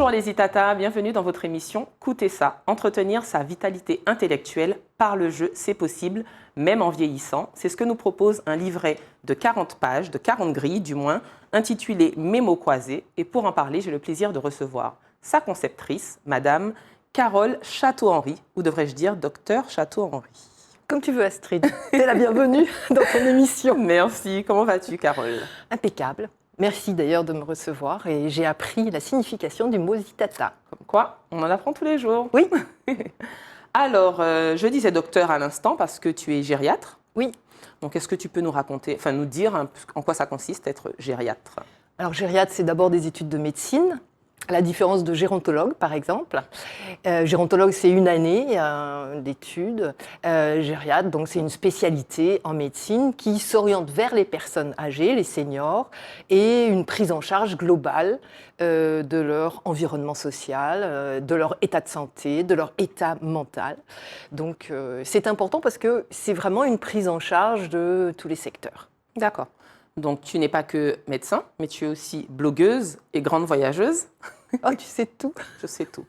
Bonjour les Itata, bienvenue dans votre émission Coûtez ça. Entretenir sa vitalité intellectuelle par le jeu, c'est possible, même en vieillissant. C'est ce que nous propose un livret de 40 pages, de 40 grilles du moins, intitulé Mémo croisés. Et pour en parler, j'ai le plaisir de recevoir sa conceptrice, Madame Carole Château-Henry, ou devrais-je dire Docteur Château-Henry. Comme tu veux Astrid, t'es la bienvenue dans ton émission. Merci, comment vas-tu Carole? Impeccable. Merci d'ailleurs de me recevoir et j'ai appris la signification du mot zitata. Comme quoi, on en apprend tous les jours. Oui. Alors, je disais docteur à l'instant parce que tu es gériatre. Oui. Donc, est-ce que tu peux nous raconter, enfin nous dire en quoi ça consiste être gériatre? Alors gériatre, c'est d'abord des études de médecine, à la différence de gérontologue par exemple. Gérontologue, c'est une année d'études. Gériatre, donc c'est une spécialité en médecine qui s'oriente vers les personnes âgées, les seniors, et une prise en charge globale de leur environnement social, de leur état de santé, de leur état mental. Donc c'est important parce que c'est vraiment une prise en charge de tous les secteurs. D'accord. Donc, tu n'es pas que médecin, mais tu es aussi blogueuse et grande voyageuse. Oh, tu sais tout. Je sais tout.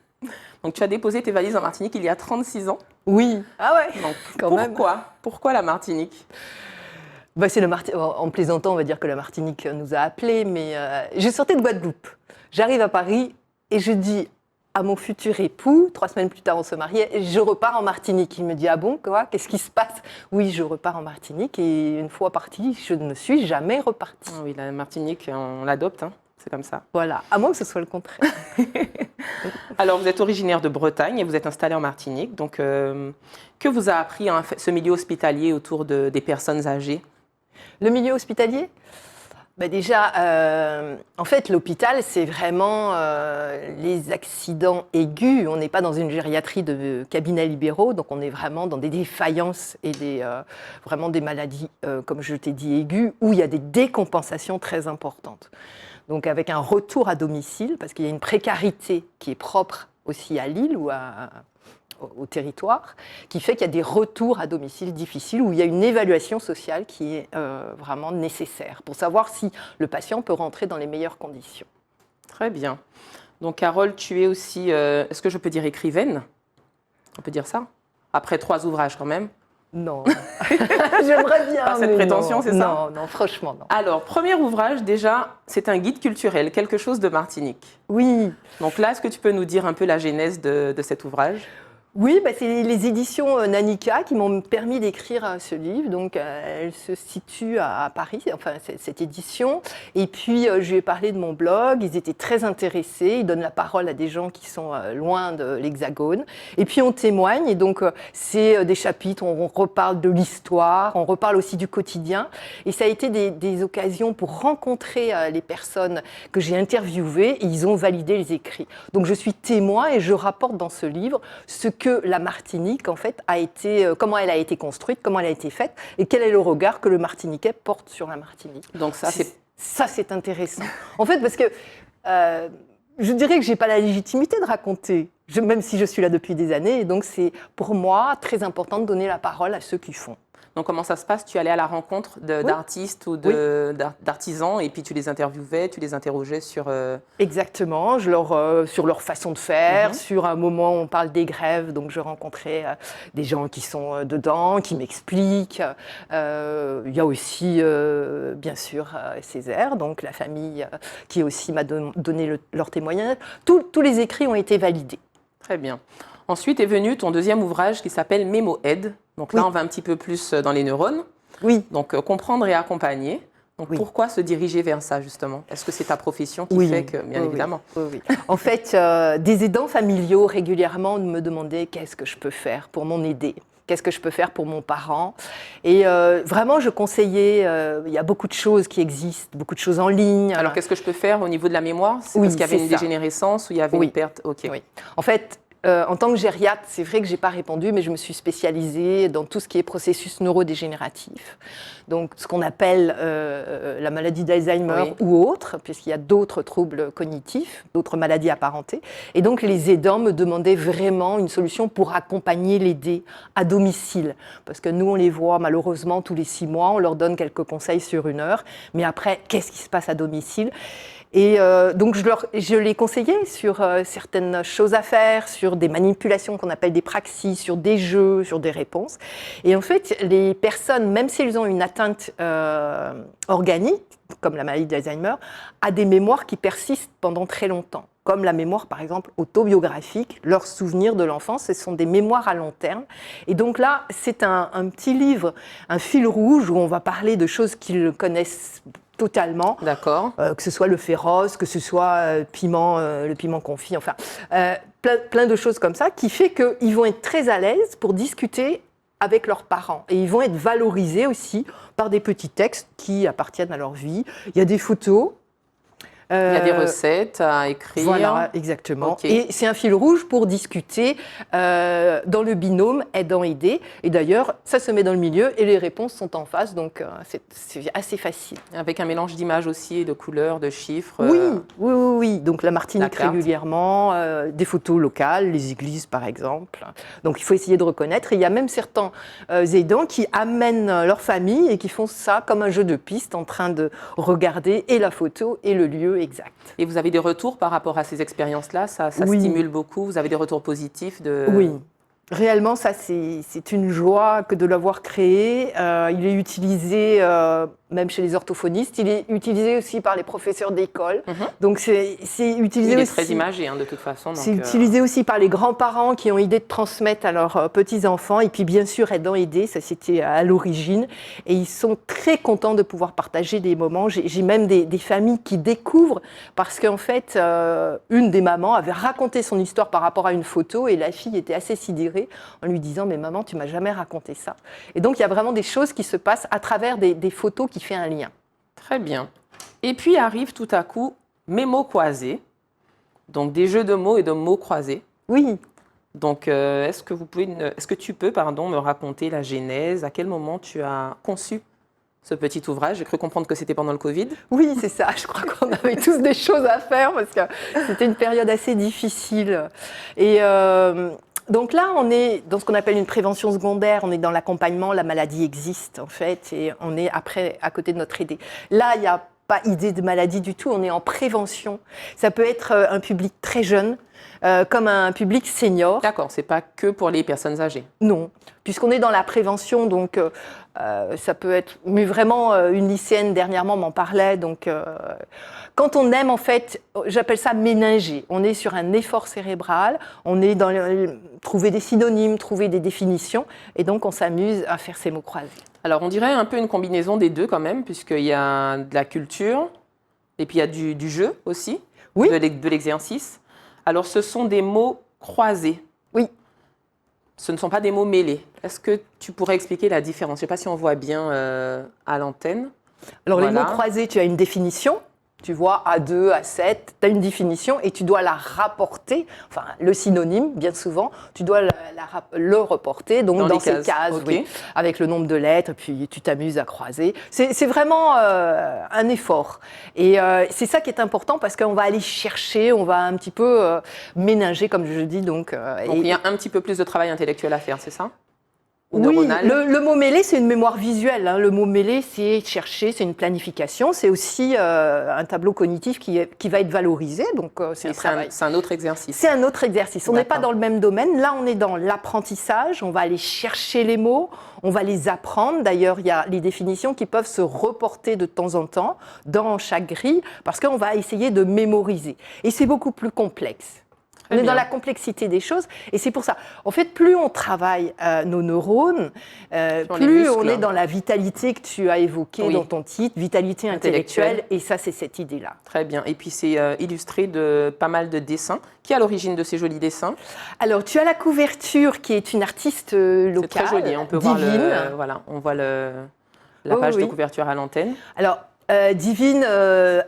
Donc, tu as déposé tes valises en Martinique il y a 36 ans. Oui. Ah ouais. Donc, quand même. Pourquoi la Martinique? Bah, c'est en plaisantant, on va dire que la Martinique nous a appelés, mais je sortais de Guadeloupe. J'arrive à Paris et je dis à mon futur époux, 3 semaines plus tard on se mariait, je repars en Martinique. Il me dit, ah bon, quoi, qu'est-ce qui se passe? Oui, je repars en Martinique et une fois partie, je ne suis jamais repartie. Ah oui, la Martinique, on l'adopte, hein, c'est comme ça. Voilà, à moins que ce soit le contraire. Alors, vous êtes originaire de Bretagne et vous êtes installée en Martinique. Donc, que vous a appris ce milieu hospitalier autour des personnes âgées? Le milieu hospitalier? Bah déjà, en fait, l'hôpital, c'est vraiment les accidents aigus. On n'est pas dans une gériatrie de cabinets libéraux, donc on est vraiment dans des défaillances et vraiment des maladies, comme je t'ai dit, aiguës, où il y a des décompensations très importantes. Donc avec un retour à domicile, parce qu'il y a une précarité qui est propre aussi à l'île ou au territoire, qui fait qu'il y a des retours à domicile difficiles, où il y a une évaluation sociale qui est vraiment nécessaire pour savoir si le patient peut rentrer dans les meilleures conditions. Très bien. Donc Carole, tu es aussi, est-ce que je peux dire écrivaine? On peut dire ça? Après 3 ouvrages quand même? Non, j'aimerais bien. Pas cette prétention, c'est ça? Non, non, franchement, non. Alors, premier ouvrage, déjà, c'est un guide culturel, quelque chose de Martinique. Oui. Donc là, est-ce que tu peux nous dire un peu la genèse de cet ouvrage? Oui, bah c'est les éditions Nanica qui m'ont permis d'écrire ce livre. Donc, elle se situe à Paris, enfin, cette édition. Et puis, je lui ai parlé de mon blog. Ils étaient très intéressés. Ils donnent la parole à des gens qui sont loin de l'Hexagone. Et puis, on témoigne. Et donc, c'est des chapitres où on reparle de l'histoire. On reparle aussi du quotidien. Et ça a été des occasions pour rencontrer les personnes que j'ai interviewées. Et ils ont validé les écrits. Donc, je suis témoin et je rapporte dans ce livre ce que la Martinique, en fait, a été, comment elle a été construite, comment elle a été faite, et quel est le regard que le Martiniquais porte sur la Martinique. Donc ça, c'est intéressant. En fait, parce que je dirais que je n'ai pas la légitimité de raconter, même si je suis là depuis des années, et donc c'est pour moi très important de donner la parole à ceux qui font. Donc, comment ça se passe? Tu allais à la rencontre d'artistes ou d'artisans et puis tu les interviewais, tu les interrogeais sur… Exactement, sur leur façon de faire, sur un moment où on parle des grèves, donc je rencontrais des gens qui sont dedans, qui m'expliquent. Il y a aussi, bien sûr, Césaire, donc la famille qui aussi m'a donné leur témoignage. Tous les écrits ont été validés. Très bien. Ensuite est venu ton deuxième ouvrage qui s'appelle Mémo Aide. Donc là, on va un petit peu plus dans les neurones. Oui. Donc comprendre et accompagner. Donc pourquoi se diriger vers ça justement? Est-ce que c'est ta profession qui fait que, bien évidemment? Oui. En fait, des aidants familiaux régulièrement me demandaient qu'est-ce que je peux faire pour m'en aider? Qu'est-ce que je peux faire pour mon parent? Et vraiment, je conseillais, il y a beaucoup de choses qui existent, beaucoup de choses en ligne. Alors, qu'est-ce que je peux faire au niveau de la mémoire? C'est parce qu'il y avait une dégénérescence ou il y avait une perte? Oui. En fait, En tant que gériatre, c'est vrai que je n'ai pas répondu, mais je me suis spécialisée dans tout ce qui est processus neurodégénératif. Donc, ce qu'on appelle la maladie d'Alzheimer ou autre, puisqu'il y a d'autres troubles cognitifs, d'autres maladies apparentées. Et donc, les aidants me demandaient vraiment une solution pour accompagner, l'aider à domicile. Parce que nous, on les voit malheureusement tous les 6 mois, on leur donne quelques conseils sur 1 heure. Mais après, qu'est-ce qui se passe à domicile ? Et donc, je les conseillais sur certaines choses à faire, sur des manipulations qu'on appelle des praxis, sur des jeux, sur des réponses. Et en fait, les personnes, même s'ils ont une atteinte organique, comme la maladie d'Alzheimer, a des mémoires qui persistent pendant très longtemps. Comme la mémoire, par exemple, autobiographique, leurs souvenirs de l'enfance, ce sont des mémoires à long terme. Et donc là, c'est un petit livre, un fil rouge, où on va parler de choses qu'ils connaissent totalement. D'accord. Que ce soit le féroce, que ce soit le piment confit, enfin, plein de choses comme ça, qui fait qu'ils vont être très à l'aise pour discuter avec leurs parents. Et ils vont être valorisés aussi par des petits textes qui appartiennent à leur vie. Il y a des photos. Il y a des recettes à écrire. Voilà, exactement. Okay. Et c'est un fil rouge pour discuter dans le binôme aidant-aidé. Et d'ailleurs, ça se met dans le milieu et les réponses sont en face, donc c'est assez facile. Avec un mélange d'images aussi, et de couleurs, de chiffres. Oui. Donc la Martinique régulièrement, des photos locales, les églises par exemple. Donc il faut essayer de reconnaître. Et il y a même certains aidants qui amènent leur famille et qui font ça comme un jeu de piste en train de regarder et la photo et le lieu exact. Et vous avez des retours par rapport à ces expériences-là? Ça stimule beaucoup? Vous avez des retours positifs Oui. Réellement, ça, c'est une joie que de l'avoir créé. Il est utilisé même chez les orthophonistes. Il est utilisé aussi par les professeurs d'école. Donc, c'est utilisé aussi... Il est très imagé, hein, de toute façon. C'est utilisé aussi par les grands-parents qui ont idée de transmettre à leurs petits-enfants. Et puis, bien sûr, aidant-aider, ça, c'était à l'origine. Et ils sont très contents de pouvoir partager des moments. J'ai même des familles qui découvrent parce qu'en fait, une des mamans avait raconté son histoire par rapport à une photo et la fille était assez sidérée en lui disant « Mais maman, tu m'as jamais raconté ça ». Et donc, il y a vraiment des choses qui se passent à travers des photos qui font un lien. Très bien. Et puis arrive tout à coup mes mots croisés, donc des jeux de mots et de mots croisés. Oui. Donc, est-ce que tu peux me raconter la genèse? À quel moment tu as conçu ce petit ouvrage? J'ai cru comprendre que c'était pendant le Covid. Oui, c'est ça. Je crois qu'on avait tous des choses à faire parce que c'était une période assez difficile. Et donc là, on est dans ce qu'on appelle une prévention secondaire. On est dans l'accompagnement. La maladie existe, en fait, et on est après à côté de notre aidé. Là, il n'y a pas idée de maladie du tout. On est en prévention. Ça peut être un public très jeune, comme un public senior. D'accord, c'est pas que pour les personnes âgées. Non, puisqu'on est dans la prévention, donc ça peut être... Mais vraiment, une lycéenne dernièrement m'en parlait, donc quand on aime, en fait, j'appelle ça méninger. On est sur un effort cérébral, on est dans trouver des synonymes, trouver des définitions, et donc on s'amuse à faire ces mots croisés. Alors, on dirait un peu une combinaison des deux quand même, puisqu'il y a de la culture, et puis il y a du jeu aussi, oui. de l'exercice. Alors, ce sont des mots croisés. Oui. Ce ne sont pas des mots mêlés. Est-ce que tu pourrais expliquer la différence? Je ne sais pas si on voit bien à l'antenne. Alors, voilà. Les mots croisés, tu as une définition. Tu vois, A2, A7, tu as une définition et tu dois la rapporter, enfin le synonyme, bien souvent, tu dois le reporter donc dans ces cases, okay. Oui, avec le nombre de lettres, puis tu t'amuses à croiser. C'est vraiment un effort. Et c'est ça qui est important parce qu'on va aller chercher, on va un petit peu ménager, comme je dis. Donc il y a un petit peu plus de travail intellectuel à faire, c'est ça? Oui, le mot mêlé, c'est une mémoire visuelle. Hein. Le mot mêlé, c'est chercher, c'est une planification. C'est aussi un tableau cognitif qui va être valorisé. Donc, c'est un travail. C'est un autre exercice. C'est un autre exercice. On n'est pas dans le même domaine. Là, on est dans l'apprentissage. On va aller chercher les mots. On va les apprendre. D'ailleurs, il y a les définitions qui peuvent se reporter de temps en temps dans chaque grille parce qu'on va essayer de mémoriser. Et c'est beaucoup plus complexe. On est dans la complexité des choses et c'est pour ça. En fait, plus on travaille nos neurones, plus on est dans la vitalité que tu as évoquée dans ton titre, vitalité intellectuelle. Et ça, c'est cette idée-là. Très bien. Et puis, c'est illustré de pas mal de dessins. Qui est à l'origine de ces jolis dessins? Alors, tu as la couverture qui est une artiste locale, c'est très joli. On peut Divine. Voir on voit la page de couverture à l'antenne. Alors, Divine,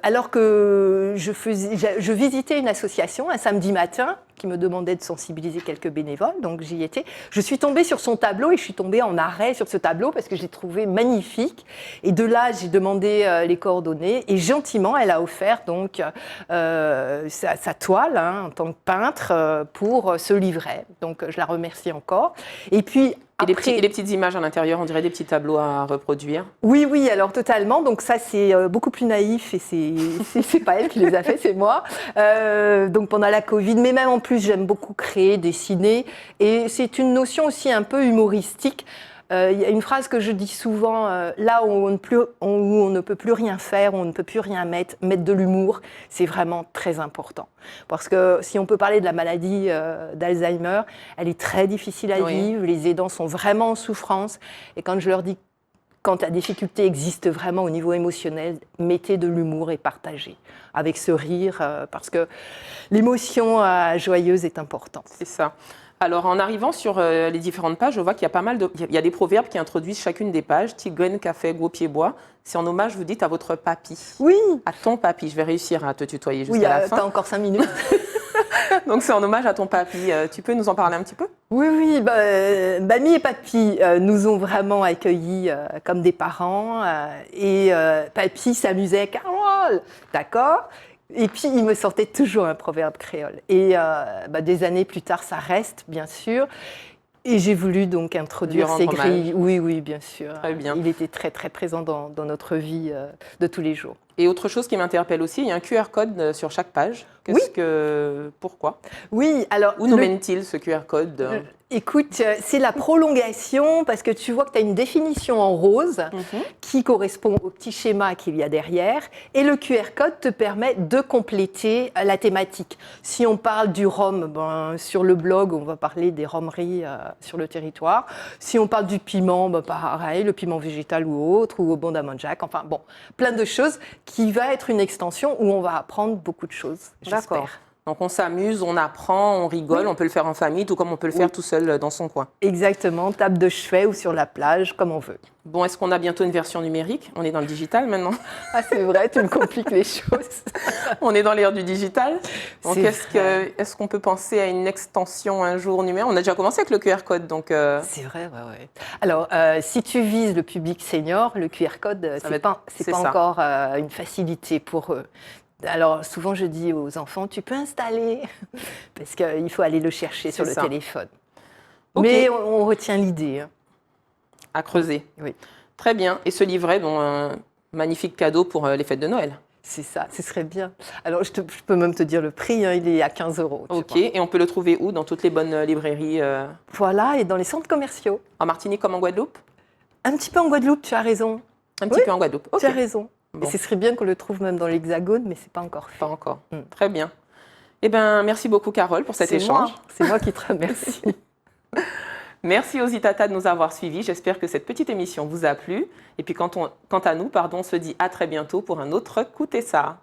alors que je visitais une association un samedi matin, qui me demandait de sensibiliser quelques bénévoles, donc j'y étais. Je suis tombée sur son tableau et je suis tombée en arrêt sur ce tableau parce que je l'ai trouvé magnifique. Et de là, j'ai demandé les coordonnées et gentiment, elle a offert donc sa toile en tant que peintre pour ce livret. Donc je la remercie encore. Et puis et les petites images à l'intérieur, on dirait des petits tableaux à reproduire. Oui, oui, alors totalement. Donc ça, c'est beaucoup plus naïf et c'est pas elle qui les a fait, c'est moi. Donc pendant la Covid, mais même en plus, j'aime beaucoup créer, dessiner. Et c'est une notion aussi un peu humoristique. Il y a une phrase que je dis souvent, là où on ne peut plus rien faire, où on ne peut plus rien mettre de l'humour, c'est vraiment très important. Parce que si on peut parler de la maladie d'Alzheimer, elle est très difficile à vivre, les aidants sont vraiment en souffrance. Et quand je leur dis, quand la difficulté existe vraiment au niveau émotionnel, mettez de l'humour et partagez avec ce rire, parce que l'émotion joyeuse est importante. C'est ça. Alors, en arrivant sur les différentes pages, je vois qu'il y a pas mal il y a des proverbes qui introduisent chacune des pages. Tigone, café, gros pied, bois. C'est en hommage, vous dites, à votre papy. Oui. À ton papy. Je vais réussir à te tutoyer jusqu'à la fin. Oui, tu as encore 5 minutes. Donc, c'est en hommage à ton papy. Tu peux nous en parler un petit peu? Oui, oui. Mamie et papy nous ont vraiment accueillis comme des parents. Et papy s'amusait. Carole, d'accord? Et puis, il me sortait toujours un proverbe créole. Et des années plus tard, ça reste, bien sûr. Et j'ai voulu donc introduire ces grilles. Oui, oui, bien sûr. Très bien. Il était très, très présent dans notre vie de tous les jours. Et autre chose qui m'interpelle aussi, il y a un QR code sur chaque page. Pourquoi? Oui, alors... Où nous mène-t-il ce QR code? Écoute, c'est la prolongation parce que tu vois que tu as une définition en rose qui correspond au petit schéma qu'il y a derrière et le QR code te permet de compléter la thématique. Si on parle du rhum, sur le blog, on va parler des rhumeries sur le territoire. Si on parle du piment, pareil, le piment végétal ou autre, ou au bon d'Amanjac, enfin bon, plein de choses qui va être une extension où on va apprendre beaucoup de choses, j'espère. Donc on s'amuse, on apprend, on rigole, on peut le faire en famille, tout comme on peut le faire tout seul dans son coin. Exactement, table de chevet ou sur la plage, comme on veut. Bon, est-ce qu'on a bientôt une version numérique? On est dans le digital maintenant. Ah, c'est vrai, tu me compliques les choses. On est dans l'ère du digital. Donc est-ce qu'on peut penser à une extension un jour numérique? On a déjà commencé avec le QR code, donc... C'est vrai, ouais. Alors, si tu vises le public senior, le QR code, c'est pas encore une facilité pour eux. Alors, souvent, je dis aux enfants, tu peux installer, parce qu'il faut aller le chercher sur le téléphone. Okay. Mais on retient l'idée. À creuser. Oui. Très bien. Et ce livret, un magnifique cadeau pour les fêtes de Noël. C'est ça, ce serait bien. Alors, je peux même te dire le prix, il est à 15 €. Ok, et on peut le trouver où? Dans toutes les bonnes librairies Voilà, et dans les centres commerciaux. En Martinique comme en Guadeloupe? Un petit peu en Guadeloupe, tu as raison. Un petit peu en Guadeloupe, ok. Tu as raison. Bon. Et ce serait bien qu'on le trouve même dans l'Hexagone, mais ce n'est pas encore fait. Pas encore. Très bien. Eh bien, merci beaucoup, Carole, pour cet échange. C'est moi qui te remercie. Merci aux Itata de nous avoir suivis. J'espère que cette petite émission vous a plu. Et puis, quant à nous, on se dit à très bientôt pour un autre Coutez ça.